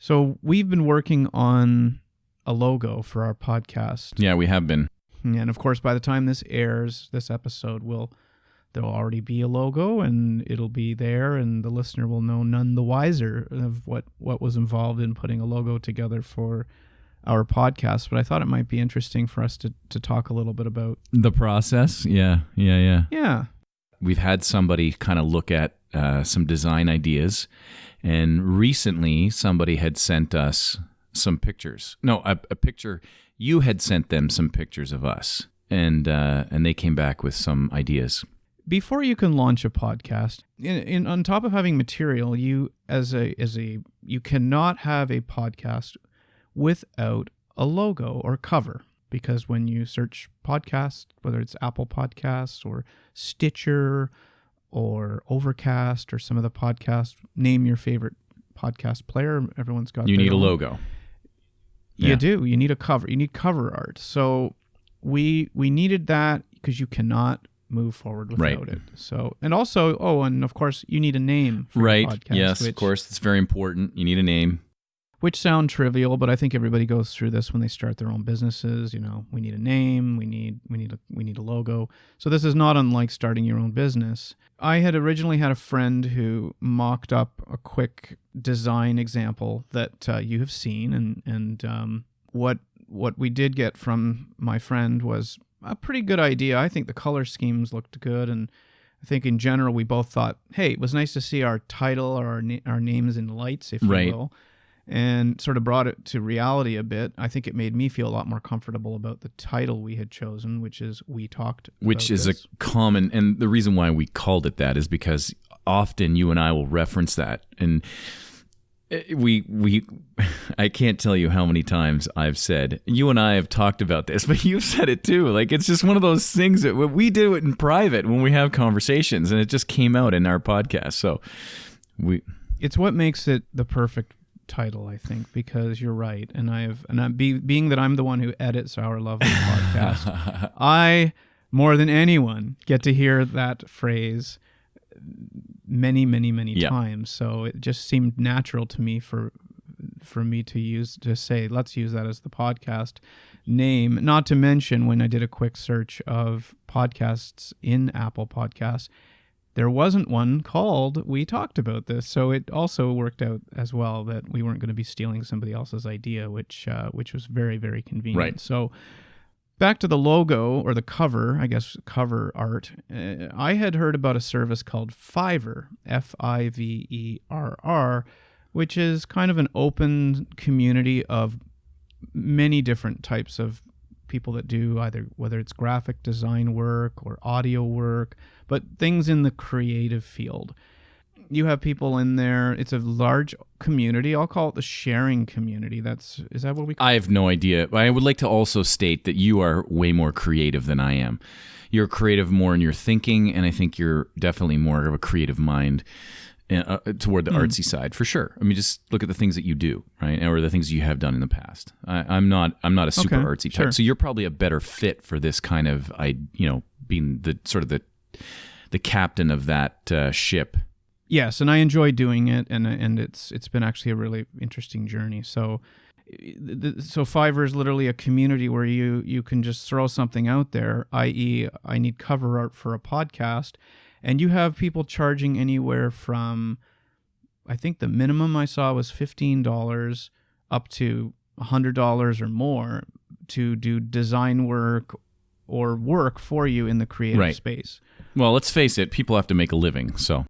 So we've been working on a logo for our podcast. Yeah, we have been. And of course, by the time this airs, this episode, there'll already be a logo and it'll be there and the listener will know none the wiser of what was involved in putting a logo together for our podcast. But I thought it might be interesting for us to talk a little bit about The process? Yeah. Yeah. We've had somebody kind of look at some design ideas, and recently somebody had sent us some pictures. No, a picture. You had sent them some pictures of us, and they came back with some ideas. Before you can launch a podcast, on top of having material, you cannot have a podcast without a logo or cover, because when you search podcast, whether it's Apple Podcasts or Stitcher or Overcast or some of the podcasts, name your favorite podcast player. Everyone's got. You their need a own. logo. You do. You need a cover. You need cover art. So we needed that because you cannot move forward without it. So, and also, and of course, you need a name for your podcast. Yes, of course, it's very important. You need a name. Which sound trivial, but I think everybody goes through this when they start their own businesses. We need a name, we need a logo. So this is not unlike starting your own business. I had originally had a friend who mocked up a quick design example that you have seen, and what we did get from my friend was a pretty good idea. I think the color schemes looked good, and I think in general we both thought, hey, it was nice to see our title or our names in lights, if you will. And sort of brought it to reality a bit. I think it made me feel a lot more comfortable about the title we had chosen, which is We Talked About Which is This. a common, and the reason why we called it that is because often you and I will reference that. And I can't tell you how many times I've said, you and I have talked about this, but you've said it too. Like, it's just one of those things that we do it in private when we have conversations, and it just came out in our podcast. So it's what makes it the perfect title, I think, because you're right, being that I'm the one who edits our lovely podcast, I more than anyone get to hear that phrase many times. So it just seemed natural to me for me to say, let's use that as the podcast name. Not to mention, when I did a quick search of podcasts in Apple Podcasts, there wasn't one called We Talked About This. So it also worked out as well that we weren't going to be stealing somebody else's idea, which was very, very convenient. Right. So back to the logo, or the cover, I guess, cover art. I had heard about a service called Fiverr, Fiverr, which is kind of an open community of many different types of people that do whether it's graphic design work or audio work, but things in the creative field. You have people in there. It's a large community. I'll call it the sharing community. Is that what we call it? I have no idea. I would like to also state that you are way more creative than I am. You're creative more in your thinking, and I think you're definitely more of a creative mind toward the artsy side, for sure. I mean, just look at the things that you do, right, or the things you have done in the past. I'm not a super artsy type, sure. So you're probably a better fit for this kind of, being the sort of the captain of that ship. Yes, and I enjoy doing it, and it's been actually a really interesting journey. So Fiverr is literally a community where you can just throw something out there, i.e., I need cover art for a podcast. And you have people charging anywhere from, I think the minimum I saw was $15 up to $100 or more to do design work or work for you in the creative space. Well, let's face it, people have to make a living, so.